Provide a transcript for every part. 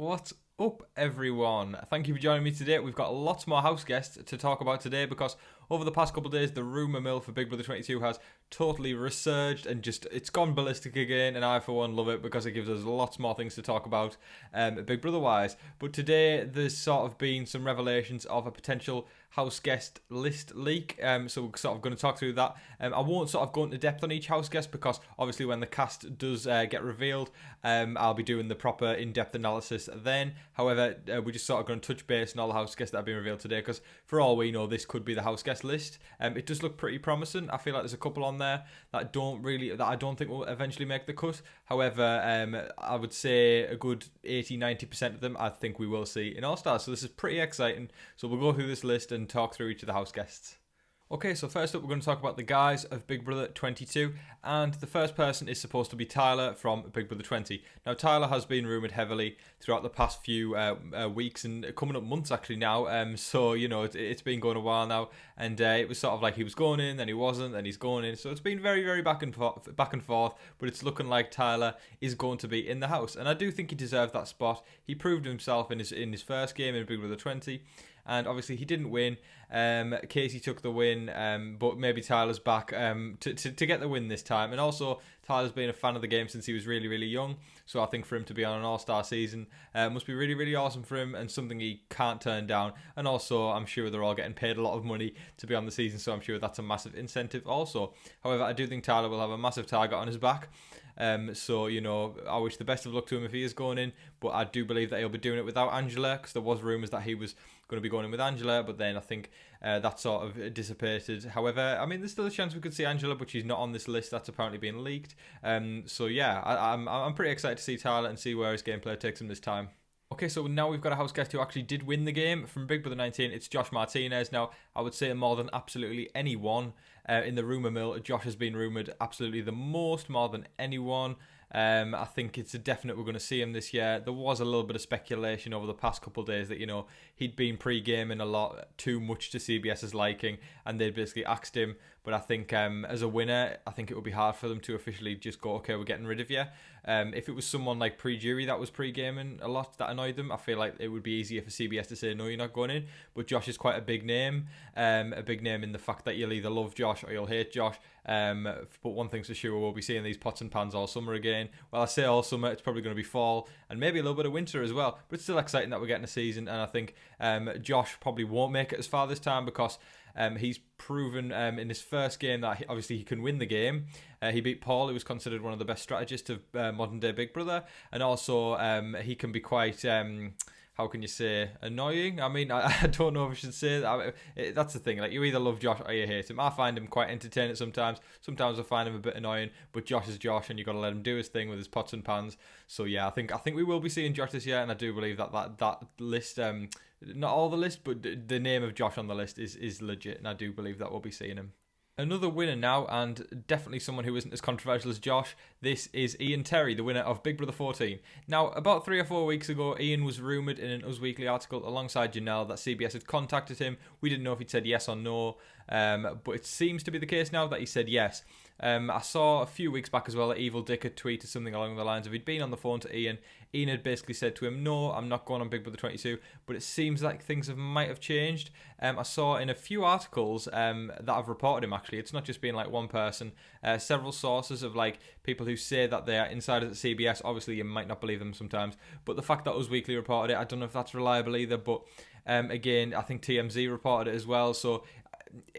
What's up, everyone? Thank you for joining me today. We've got lots more house guests to talk about today because over the past couple of days, the rumour mill for Big Brother 22 has totally resurged and it's gone ballistic again. And I, for one, love it because it gives us lots more things to talk about Big Brother wise. But today, there's sort of been some revelations of a potential house guest list leak. So we're sort of going to talk through that. I won't sort of go into depth on each house guest because obviously when the cast does get revealed, I'll be doing the proper in-depth analysis then. However, we're just sort of going to touch base on all the house guests that have been revealed today because for all we know, this could be the house guest list. It does look pretty promising. I feel like there's a couple on there that I don't think will eventually make the cut. However, I would say a good 80-90% of them I think we will see in All Stars. So this is pretty exciting. So we'll go through this list and talk through each of the house guests. Okay, so first up we're going to talk about the guys of Big Brother 22, and the first person is supposed to be Tyler from Big Brother 20. Now Tyler has been rumoured heavily throughout the past few weeks and coming up months actually now, so you know it's been going a while now, and it was sort of like he was going in, then he wasn't, then he's going in, so it's been very, very back and forth, but it's looking like Tyler is going to be in the house, and I do think he deserved that spot. He proved himself in his first game in Big Brother 20. And obviously he didn't win. Casey took the win, but maybe Tyler's back to get the win this time. And also, Tyler's been a fan of the game since he was really, really young. So I think for him to be on an all-star season must be really, really awesome for him and something he can't turn down. And also, I'm sure they're all getting paid a lot of money to be on the season, so I'm sure that's a massive incentive also. However, I do think Tyler will have a massive target on his back. So, you know, I wish the best of luck to him if he is going in, but I do believe that he'll be doing it without Angela, because there was rumours that he was going to be going in with Angela, but then I think that sort of dissipated. However, I mean, there's still a chance we could see Angela, but she's not on this list that's apparently being leaked. So yeah, I'm pretty excited to see Tyler and see where his gameplay takes him this time. Okay, so now we've got a house guest who actually did win the game from Big Brother 19. It's Josh Martinez. Now, I would say more than absolutely anyone in the rumour mill, Josh has been rumoured absolutely the most, more than anyone. I think it's a definite we're going to see him this year. There was a little bit of speculation over the past couple of days that, you know, he'd been pre-gaming a lot too much to CBS's liking, and they'd basically axed him. But I think as a winner, I think it would be hard for them to officially just go, okay, we're getting rid of you. If it was someone like pre-jury that was pre-gaming a lot that annoyed them, I feel like it would be easier for CBS to say, no, you're not going in. But Josh is quite a big name in the fact that you'll either love Josh or you'll hate Josh. But one thing's for sure, we'll be seeing these pots and pans all summer again. Well, I say all summer, it's probably going to be fall and maybe a little bit of winter as well. But it's still exciting that we're getting a season, and I think Josh probably won't make it as far this time because he's proven in his first game that obviously he can win the game. He beat Paul, who was considered one of the best strategists of modern day Big Brother, and also he can be quite how can you say, annoying? I mean, I don't know if I should say that. That's the thing. Like, you either love Josh or you hate him. I find him quite entertaining sometimes. Sometimes I find him a bit annoying. But Josh is Josh, and you got to let him do his thing with his pots and pans. So yeah, I think we will be seeing Josh this year, and I do believe that list, not all the list, but the name of Josh on the list is legit, and I do believe that we'll be seeing him. Another winner now, and definitely someone who isn't as controversial as Josh, this is Ian Terry, the winner of Big Brother 14. Now, about 3 or 4 weeks ago, Ian was rumoured in an Us Weekly article alongside Janelle that CBS had contacted him. We didn't know if he'd said yes or no, but it seems to be the case now that he said yes. I saw a few weeks back as well that Evil Dick had tweeted something along the lines of he'd been on the phone to Ian. Ian had basically said to him, no, I'm not going on Big Brother 22, but it seems like things might have changed. I saw in a few articles that have reported him, actually, it's not just been like one person, several sources of like people who say that they are insiders at CBS. Obviously, you might not believe them sometimes, but the fact that Us Weekly reported it, I don't know if that's reliable either, but again, I think TMZ reported it as well, so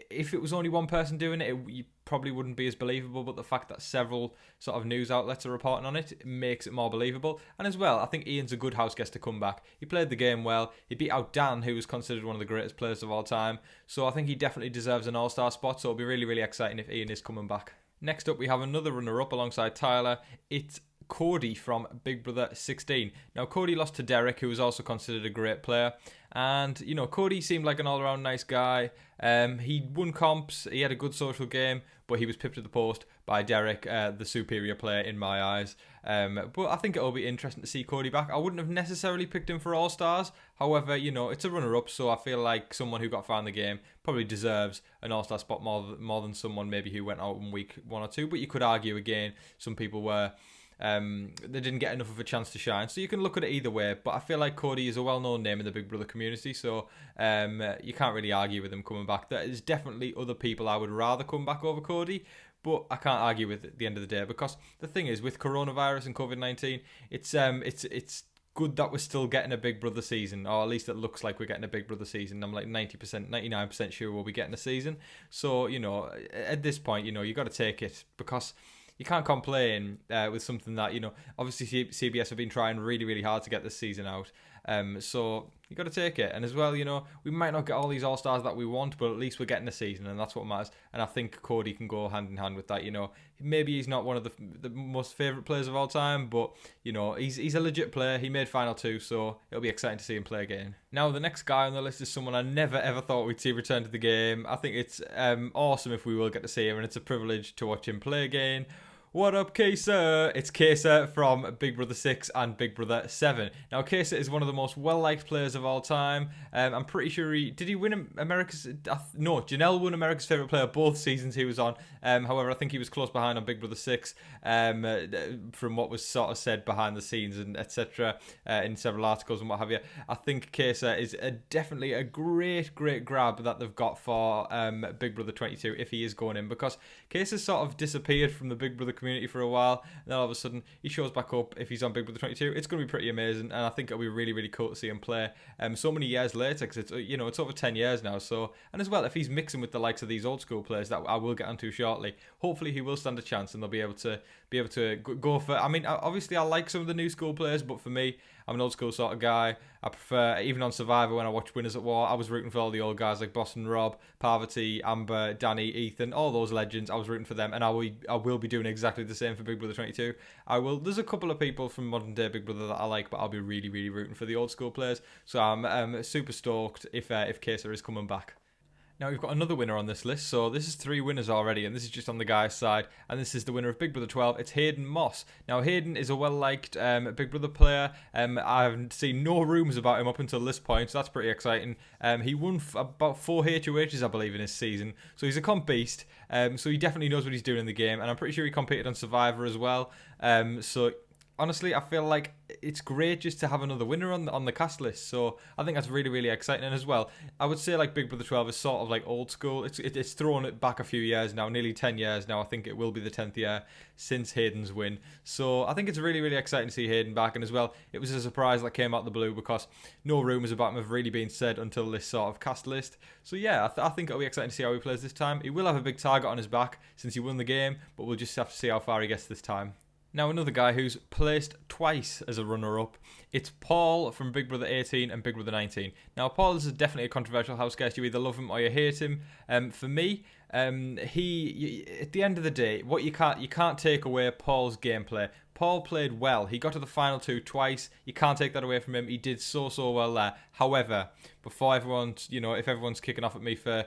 if it was only one person doing it, you probably wouldn't be as believable, but the fact that several sort of news outlets are reporting on it makes it more believable. And as well, I think Ian's a good house guest to come back. He played the game well. He beat out Dan, who was considered one of the greatest players of all time. So I think he definitely deserves an all-star spot, so it'll be really, really exciting if Ian is coming back. Next up, we have another runner-up alongside Tyler. It's Cody from Big Brother 16. Now, Cody lost to Derek, who was also considered a great player. And, you know, Cody seemed like an all-around nice guy. He won comps, he had a good social game, but he was pipped to the post by Derek, the superior player in my eyes. But I think it'll be interesting to see Cody back. I wouldn't have necessarily picked him for All-Stars. However, you know, it's a runner-up, so I feel like someone who got far in the game probably deserves an All-Star spot more than someone maybe who went out in week 1 or 2. But you could argue, again, some people were they didn't get enough of a chance to shine. So you can look at it either way, but I feel like Cody is a well-known name in the Big Brother community, so you can't really argue with him coming back. There is definitely other people I would rather come back over Cody, but I can't argue with it at the end of the day, because the thing is, with coronavirus and COVID-19, it's good that we're still getting a Big Brother season, or at least it looks like we're getting a Big Brother season. I'm like 90%, 99% sure we'll be getting a season. So, at this point, you got to take it, because you can't complain with something that, obviously CBS have been trying really, really hard to get this season out. So you got to take it. And as well, we might not get all these All-Stars that we want, but at least we're getting a season, and that's what matters. And I think Cody can go hand in hand with that. Maybe he's not one of the most favourite players of all time, but, he's a legit player. He made Final 2, so it'll be exciting to see him play again. Now, the next guy on the list is someone I never, ever thought we'd see return to the game. I think it's awesome if we will get to see him, and it's a privilege to watch him play again. What up, Kesa? It's Kesa from Big Brother 6 and Big Brother 7. Now, Kesa is one of the most well-liked players of all time. I'm pretty sure did he win America's... No, Janelle won America's Favourite Player both seasons he was on. However, I think he was close behind on Big Brother 6 from what was sort of said behind the scenes and etc. In several articles and what have you. I think Kesa is definitely a great, great grab that they've got for Big Brother 22 if he is going in, because Kesa sort of disappeared from the Big Brother community for a while, and then all of a sudden he shows back up if he's on Big Brother 22. It's going to be pretty amazing, and I think it'll be really, really cool to see him play so many years later, because it's over 10 years now. So, and as well, if he's mixing with the likes of these old school players that I will get onto shortly, hopefully he will stand a chance, and they'll be able to go for... I mean, obviously I like some of the new school players, but for me, I'm an old school sort of guy. I prefer, even on Survivor when I watched Winners at War, I was rooting for all the old guys like Boston Rob, Parvati, Amber, Danny, Ethan, all those legends. I was rooting for them, and I will be doing exactly the same for Big Brother 22. There's a couple of people from modern day Big Brother that I like, but I'll be really, really rooting for the old school players. So I'm super stoked if Kesa is coming back. Now, we've got another winner on this list, so this is 3 winners already, and this is just on the guy's side, and this is the winner of Big Brother 12, it's Hayden Moss. Now, Hayden is a well-liked Big Brother player. I've seen no rumours about him up until this point, so that's pretty exciting. He won about 4 HOHs, I believe, in his season, so he's a comp beast, so he definitely knows what he's doing in the game, and I'm pretty sure he competed on Survivor as well, so... Honestly, I feel like it's great just to have another winner on the cast list. So I think that's really, really exciting. And as well, I would say like Big Brother 12 is sort of like old school. It's thrown it back a few years now, nearly 10 years now. I think it will be the 10th year since Hayden's win. So I think it's really, really exciting to see Hayden back. And as well, it was a surprise that came out of the blue, because no rumours about him have really been said until this sort of cast list. So yeah, I think it'll be exciting to see how he plays this time. He will have a big target on his back since he won the game, but we'll just have to see how far he gets this time. Now, another guy who's placed twice as a runner-up, it's Paul from Big Brother 18 and Big Brother 19. Now, Paul is definitely a controversial house guest. You either love him or you hate him. For me, he at the end of the day, what you can't take away Paul's gameplay. Paul played well. He got to the final 2 twice. You can't take that away from him. He did so well there. However, before everyone's, if everyone's kicking off at me for,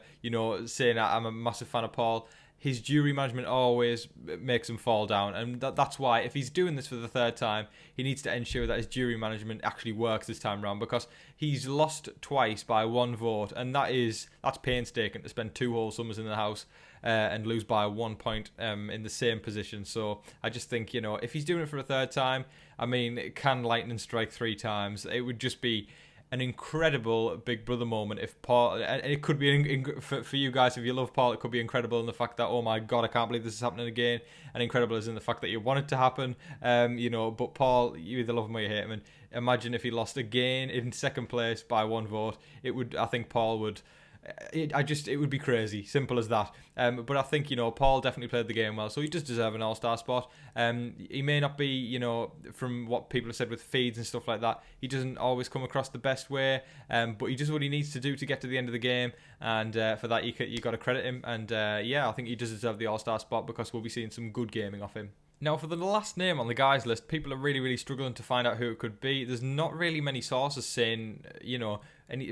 saying that I'm a massive fan of Paul, his jury management always makes him fall down, and that's why if he's doing this for the 3rd time, he needs to ensure that his jury management actually works this time around, because he's lost twice by 1 vote, and that's painstaking to spend 2 whole summers in the house and lose by 1 point in the same position. So I just think, if he's doing it for a 3rd time, I mean, can lightning strike 3 times? It would just be an incredible Big Brother moment if Paul, and it could be for you guys, if you love Paul, it could be incredible in the fact that, oh my god, I can't believe this is happening again, and incredible is in the fact that you want it to happen, but Paul, you either love him or you hate him, and imagine if he lost again in 2nd place by 1 vote. I think Paul would... It would be crazy, simple as that. But I think, Paul definitely played the game well, so he does deserve an all-star spot. He may not be, from what people have said with feeds and stuff like that, he doesn't always come across the best way, but he does what he needs to do to get to the end of the game, and for that you got to credit him, and I think he does deserve the all-star spot, because we'll be seeing some good gaming off him. Now, for the last name on the guys list, people are really, really struggling to find out who it could be. There's not really many sources saying,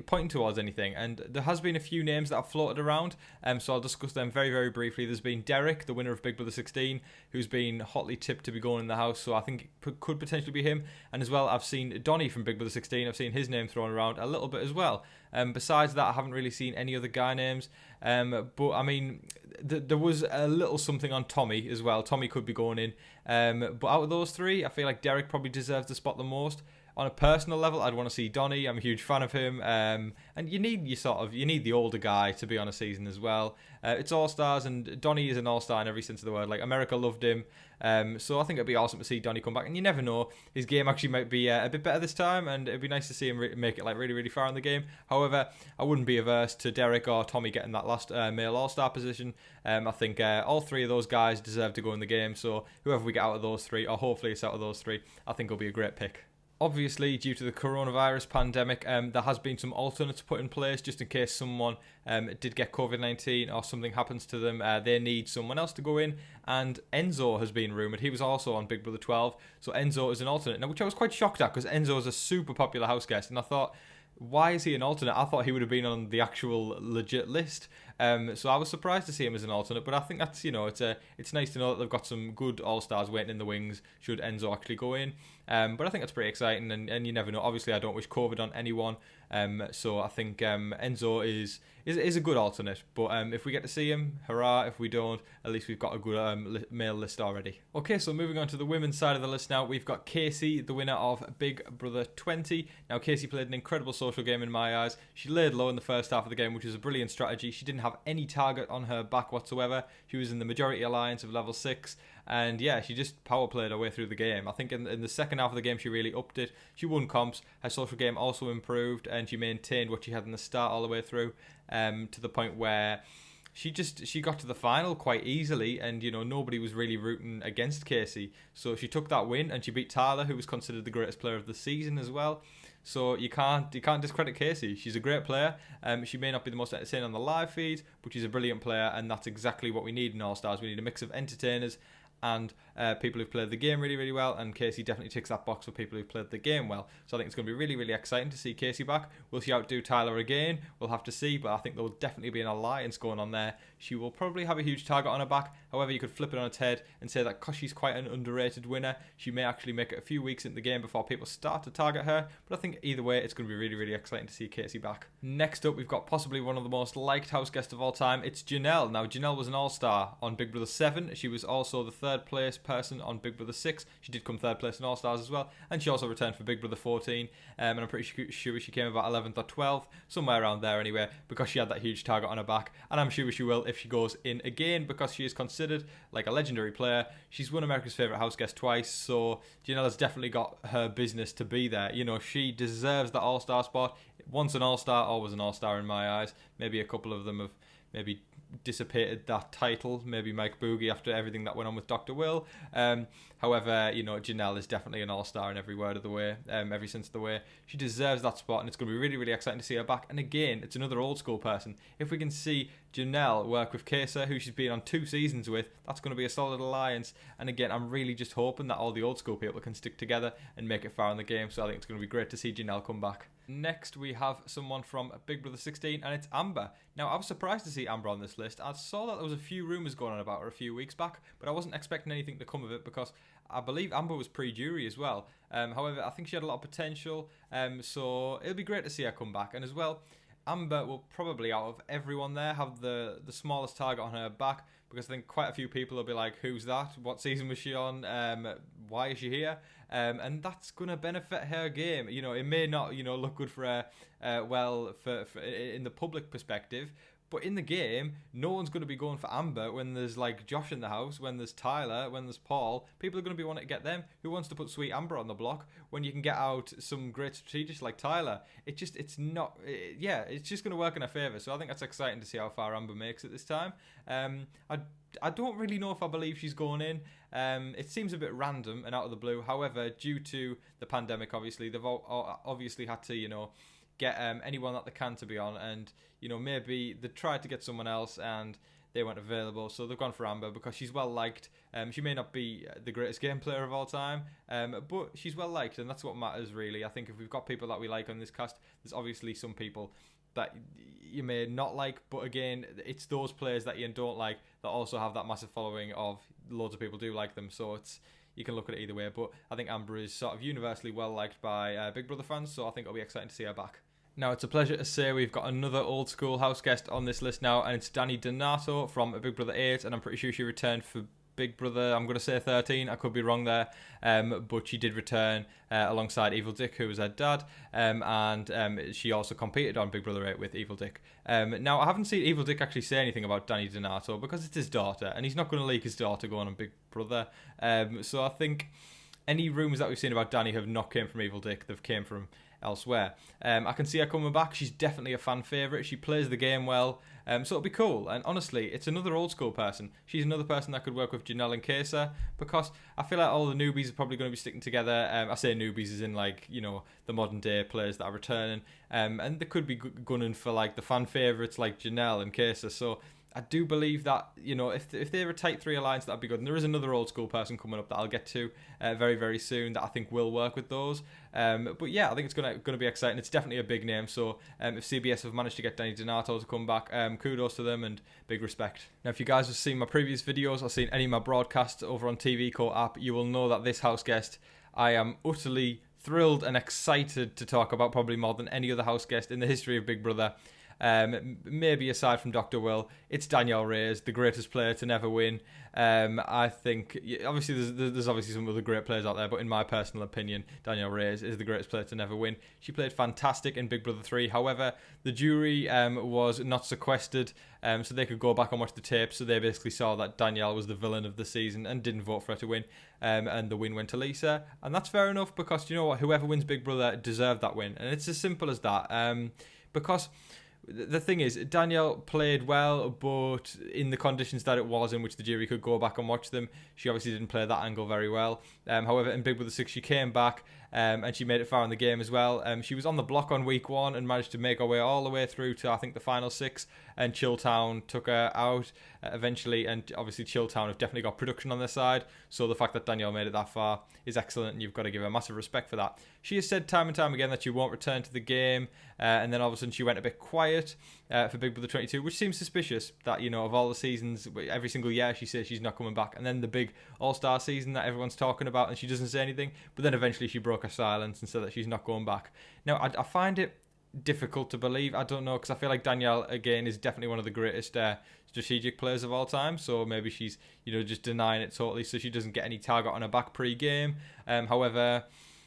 pointing towards anything. And there has been a few names that have floated around, so I'll discuss them very, very briefly. There's been Derek, the winner of Big Brother 16, who's been hotly tipped to be going in the house, so I think it could potentially be him. And as well, I've seen Donnie from Big Brother 16. I've seen his name thrown around a little bit as well. Besides that, I haven't really seen any other guy names. But I mean, there was a little something on Tommy as well. Tommy could be going in. But out of those three, I feel like Derek probably deserves the spot the most. On a personal level, I'd want to see Donnie. I'm a huge fan of him. And you need the older guy to be on a season as well. It's All-Stars, and Donnie is an All-Star in every sense of the word. Like, America loved him. So I think it'd be awesome to see Donnie come back. And you never know, his game actually might be a bit better this time, and it'd be nice to see him make it like really, really far in the game. However, I wouldn't be averse to Derek or Tommy getting that last male All-Star position. I think all three of those guys deserve to go in the game. So whoever we get out of those three, or hopefully it's out of those three, I think will be a great pick. Obviously, due to the coronavirus pandemic, there has been some alternates put in place just in case someone did get COVID-19 or something happens to them. They need someone else to go in, and Enzo has been rumoured. He was also on Big Brother 12, so Enzo is an alternate. Now, which I was quite shocked at, because Enzo is a super popular house guest, and I thought, why is he an alternate? I thought he would have been on the actual legit list. So I was surprised to see him as an alternate, but I think that's, it's nice to know that they've got some good all-stars waiting in the wings should Enzo actually go in. But I think that's pretty exciting, and you never know. Obviously, I don't wish COVID on anyone, so I think Enzo is a good alternate. But if we get to see him, hurrah. If we don't, at least we've got a good male list already. Okay, so moving on to the women's side of the list now, we've got Casey, the winner of Big Brother 20. Now, Casey played an incredible social game in my eyes. She laid low in the first half of the game, which is a brilliant strategy. She didn't have any target on her back whatsoever. She was in the majority alliance of level 6. And yeah, she just power played her way through the game. I think in the second half of the game, she really upped it. She won comps. Her social game also improved, and she maintained what she had in the start all the way through, to the point where she got to the final quite easily, and nobody was really rooting against Casey. So she took that win, and she beat Tyler, who was considered the greatest player of the season as well. So you can't discredit Casey. She's a great player. She may not be the most entertaining on the live feed, but she's a brilliant player, and that's exactly what we need in All Stars. We need a mix of entertainers and people who've played the game really, really well, and Casey definitely ticks that box for people who've played the game well. So I think it's going to be really, really exciting to see Casey back. Will she outdo Tyler again? We'll have to see, but I think there will definitely be an alliance going on there. She will probably have a huge target on her back. However, you could flip it on its head and say that because she's quite an underrated winner, she may actually make it a few weeks into the game before people start to target her. But I think either way, it's going to be really, really exciting to see Casey back. Next up, we've got possibly one of the most liked house guests of all time. It's Janelle. Now, Janelle was an all-star on Big Brother 7. She was also the third place person on Big Brother 6. She did come third place in All-Stars as well, and she also returned for Big Brother 14, and I'm pretty sure she came about 11th or 12th, somewhere around there anyway, because she had that huge target on her back, and I'm sure she will if she goes in again, because she is considered like a legendary player. She's won America's Favourite House Guest twice, so Janelle has definitely got her business to be there. She deserves that All-Star spot. Once an All-Star, always an All-Star in my eyes. Maybe a couple of them have maybe dissipated that title, maybe Mike Boogie after everything that went on with Dr. Will. However, Janelle is definitely an all-star in every word of the way, every sense of the way. She deserves that spot, and it's going to be really, really exciting to see her back. And again, it's another old school person. If we can see Janelle work with Kesa, who she's been on 2 seasons with, that's going to be a solid alliance. And again, I'm really just hoping that all the old school people can stick together and make it far in the game. So I think it's going to be great to see Janelle come back. Next, we have someone from Big Brother 16, and it's Amber. Now, I was surprised to see Amber on this list. I saw that there was a few rumours going on about her a few weeks back, but I wasn't expecting anything to come of it because I believe Amber was pre-jury as well. However, I think she had a lot of potential, so it'll be great to see her come back. And as well, Amber will probably, out of everyone there, have the smallest target on her back, because I think quite a few people will be like, who's that? What season was she on? Why is she here? And that's going to benefit her game. It may not, look good for her, for in the public perspective, but in the game, no one's going to be going for Amber when there's like Josh in the house, when there's Tyler, when there's Paul. People are going to be wanting to get them. Who wants to put sweet Amber on the block when you can get out some great strategists like Tyler? It's just going to work in her favour. So I think that's exciting to see how far Amber makes it this time. I don't really know if I believe she's going in. It seems a bit random and out of the blue. However, due to the pandemic, obviously, they've obviously had to, get anyone that they can to be on, and maybe they tried to get someone else and they weren't available, so they've gone for Amber because she's well liked. She may not be the greatest game player of all time, but she's well liked, and that's what matters really. I think if we've got people that we like on this cast, there's obviously some people that you may not like, but again, it's those players that you don't like that also have that massive following of loads of people do like them, so you can look at it either way. But I think Amber is sort of universally well liked by Big Brother fans, so I think it'll be exciting to see her back. Now, it's a pleasure to say we've got another old school house guest on this list now, and it's Dani Donato from Big Brother 8, and I'm pretty sure she returned for Big Brother, I'm going to say 13, I could be wrong there, but she did return alongside Evil Dick, who was her dad, and she also competed on Big Brother 8 with Evil Dick. Now, I haven't seen Evil Dick actually say anything about Dani Donato because it's his daughter, and he's not going to leak his daughter going on Big Brother, so I think any rumours that we've seen about Dani have not came from Evil Dick, they've came from elsewhere. I can see her coming back. She's definitely a fan favourite. She plays the game well, so it'll be cool. And honestly, it's another old school person. She's another person that could work with Janelle and Kesa, because I feel like all the newbies are probably going to be sticking together. I say newbies as in the modern day players that are returning, and they could be gunning for the fan favourites like Janelle and Kesa. So I do believe that, if they're a tight three alliance, that'd be good. And there is another old school person coming up that I'll get to very, very soon that I think will work with those. But yeah, I think it's going to be exciting. It's definitely a big name. So if CBS have managed to get Dani Donato to come back, kudos to them and big respect. Now, if you guys have seen my previous videos or seen any of my broadcasts over on TV Co app, you will know that this house guest, I am utterly thrilled and excited to talk about, probably more than any other house guest in the history of Big Brother. Maybe aside from Dr. Will, it's Danielle Reyes, the greatest player to never win. I think, obviously, there's obviously some other great players out there, but in my personal opinion, Danielle Reyes is the greatest player to never win. She played fantastic in Big Brother 3. However, the jury was not sequestered, so they could go back and watch the tape. So they basically saw that Danielle was the villain of the season and didn't vote for her to win. And the win went to Lisa. And that's fair enough, because you know what? Whoever wins Big Brother deserved that win. And it's as simple as that. Because the thing is, Danielle played well, but in the conditions that it was in which the jury could go back and watch them, she obviously didn't play that angle very well. However, in Big Brother 6, she came back and she made it far in the game as well. She was on the block on week 1 and managed to make her way all the way through to, I think, the final 6, and Chilltown took her out eventually, and obviously Chilltown have definitely got production on their side, so the fact that Danielle made it that far is excellent, and you've got to give her massive respect for that. She has said time and time again that she won't return to the game, and then all of a sudden she went a bit quiet for Big Brother 22, which seems suspicious that, of all the seasons, every single year she says she's not coming back, and then the big All-Star season that everyone's talking about, and she doesn't say anything, but then eventually she broke her silence and said that she's not going back. Now, I find it difficult to believe. I don't know, because I feel like Danielle, again, is definitely one of the greatest strategic players of all time, so maybe she's, just denying it totally so she doesn't get any target on her back pre-game. However,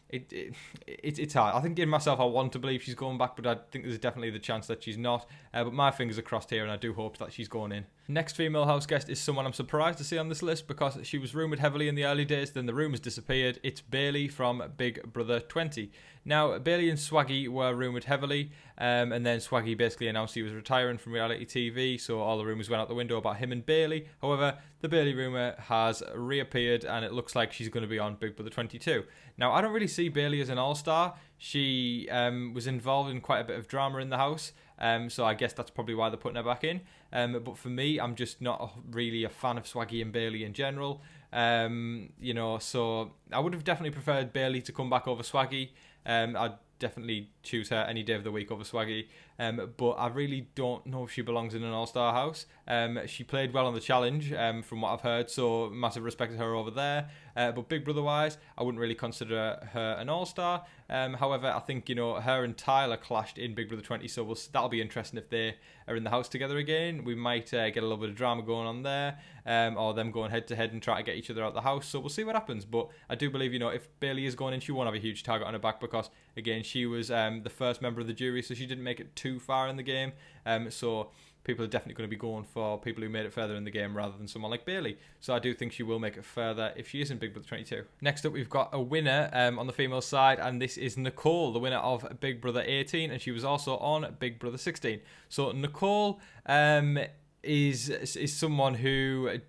it's hard. I think in myself I want to believe she's going back, but I think there's definitely the chance that she's not. But my fingers are crossed here, and I do hope that she's going in. Next female house guest is someone I'm surprised to see on this list, because she was rumoured heavily in the early days, then the rumours disappeared. It's Bailey from Big Brother 20. Now, Bailey and Swaggy were rumoured heavily, and then Swaggy basically announced he was retiring from reality TV, so all the rumours went out the window about him and Bailey. However, the Bailey rumour has reappeared, and it looks like she's going to be on Big Brother 22. Now, I don't really see Bailey as an all-star. She was involved in quite a bit of drama in the house, so I guess that's probably why they're putting her back in. But for me, I'm just not really a fan of Swaggy and Bailey in general. So I would have definitely preferred Bailey to come back over Swaggy. I'd definitely choose her any day of the week over Swaggy. But I really don't know if she belongs in an all-star house. She played well on the challenge, from what I've heard, so massive respect to her over there. But Big Brother-wise, I wouldn't really consider her an all-star. However, I think, her and Tyler clashed in Big Brother 20, so that'll be interesting if they are in the house together again. We might get a little bit of drama going on there, or them going head-to-head and try to get each other out of the house, so we'll see what happens. But I do believe, if Bailey is going in, she won't have a huge target on her back, because, again, she was the first member of the jury, so she didn't make it too far in the game. So people are definitely going to be going for people who made it further in the game rather than someone like Bailey. So I do think she will make it further if she is in Big Brother 22. Next up, we've got a winner on the female side, and this is Nicole, the winner of Big Brother 18, and she was also on Big Brother 16. So Nicole is someone who,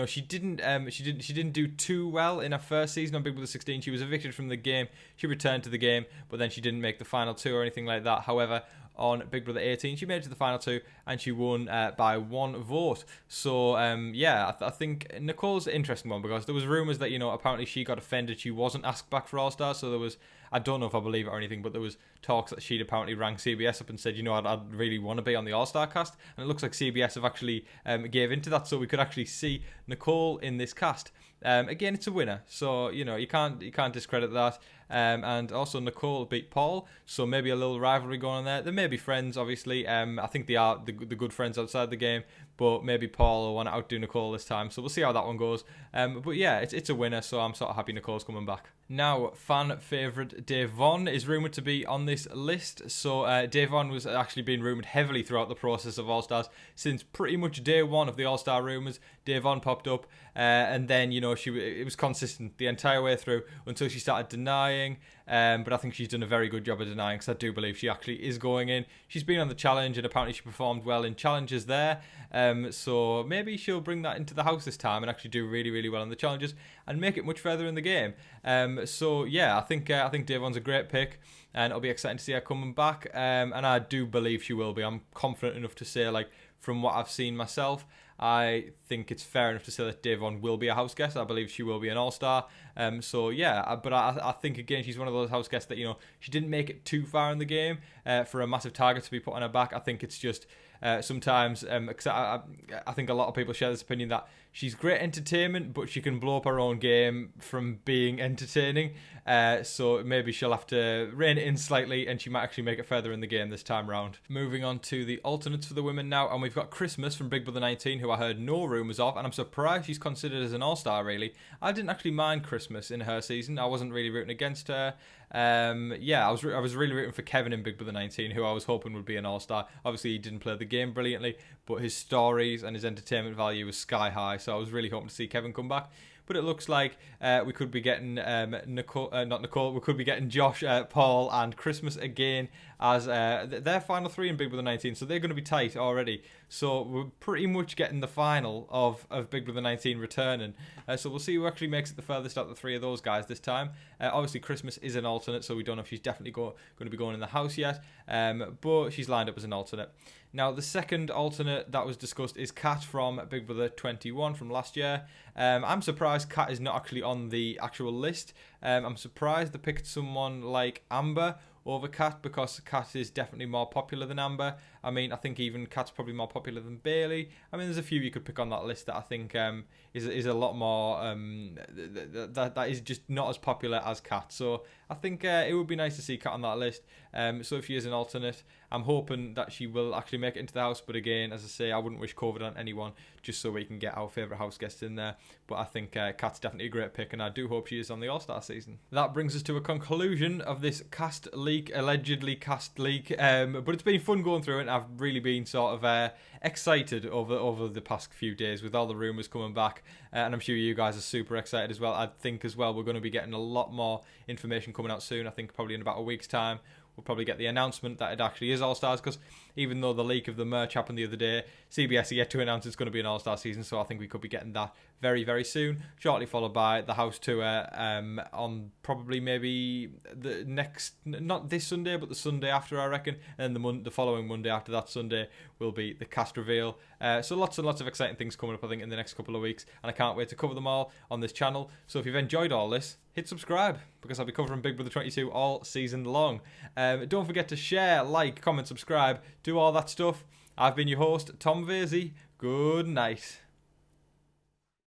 she didn't do too well in her first season on Big Brother 16. She was evicted from the game. She returned to the game, but then she didn't make the final 2 or anything like that. However, on Big Brother 18. She made it to the final 2 and she won by 1 vote. So I think Nicole's an interesting one because there was rumours that apparently she got offended she wasn't asked back for All Stars. So there was, I don't know if I believe it or anything, but there was talks that she'd apparently rang CBS up and said, I'd really want to be on the All Star cast, and it looks like CBS have actually gave into that, so we could actually see Nicole in this cast. Again, it's a winner, so you can't discredit that. And also Nicole beat Paul, so maybe a little rivalry going on there. They may be friends, obviously. I think they are the good friends outside the game, but maybe Paul will want to outdo Nicole this time. So we'll see how that one goes. But yeah, it's a winner, so I'm sort of happy Nicole's coming back. Now, fan favourite Davon is rumoured to be on this list. So Davon was actually being rumoured heavily throughout the process of All Stars since pretty much day one of the All Star rumours. Davon popped up, and then it was consistent the entire way through until she started denying. But I think she's done a very good job of denying, because I do believe she actually is going in. She's been on the challenge and apparently she performed well in challenges there. So maybe she'll bring that into the house this time and actually do really, really well in the challenges and make it much further in the game. So yeah, I think Davon's a great pick, and it'll be exciting to see her coming back. And I do believe she will be. I'm confident enough to say, from what I've seen myself, I think it's fair enough to say that Davon will be a house guest. I believe she will be an all-star. So yeah, but I think again she's one of those house guests that she didn't make it too far in the game for a massive target to be put on her back. I think it's just sometimes, cause I think a lot of people share this opinion that she's great entertainment, but she can blow up her own game from being entertaining. So maybe she'll have to rein it in slightly, and she might actually make it further in the game this time round. Moving on to the alternates for the women now, and we've got Christmas from Big Brother 19, who I heard no rumours of, and I'm surprised she's considered as an all-star, really. I didn't actually mind Christmas in her season. I wasn't really rooting against her. I was really rooting for Kevin in Big Brother 19, who I was hoping would be an all-star. Obviously, he didn't play the game brilliantly, but his stories and his entertainment value was sky high, so I was really hoping to see Kevin come back. But it looks like we could be getting we could be getting Josh, Paul, and Christmas again as their final 3 in Big Brother 19. So they're going to be tight already. So we're pretty much getting the final of Big Brother 19 returning. So we'll see who actually makes it the furthest out of the 3 of those guys this time. Obviously, Christmas is an alternate, so we don't know if she's definitely going to be going in the house yet. But she's lined up as an alternate. Now, the second alternate that was discussed is Kat from Big Brother 21 from last year. I'm surprised Kat is not actually on the actual list. I'm surprised they picked someone like Amber over Kat, because Kat is definitely more popular than Amber. I mean, I think even Kat's probably more popular than Bailey. I mean, there's a few you could pick on that list that I think is a lot more that is just not as popular as Kat. So I think it would be nice to see Kat on that list. So if she is an alternate, I'm hoping that she will actually make it into the house. But again, as I say, I wouldn't wish COVID on anyone, just so we can get our favourite house guests in there. But I think Kat's definitely a great pick, and I do hope she is on the All-Star season. That brings us to a conclusion of this cast leak, allegedly cast leak. But it's been fun going through it, and I've really been sort of excited over the past few days with all the rumours coming back. And I'm sure you guys are super excited as well. I think as well we're going to be getting a lot more information coming out soon. I think probably in about a week's time we'll probably get the announcement that it actually is All-Stars, because even though the leak of the merch happened the other day, CBS are yet to announce it's going to be an All-Star season, so I think we could be getting that very, very soon, shortly followed by the house tour on probably maybe the next, not this Sunday, but the Sunday after, I reckon, and the following Monday after that Sunday will be the cast reveal. So lots and lots of exciting things coming up, I think, in the next couple of weeks, and I can't wait to cover them all on this channel. So if you've enjoyed all this, hit subscribe, because I'll be covering Big Brother 22 all season long. Don't forget to share, like, comment, subscribe, do all that stuff. I've been your host, Tom Vasey. Good night.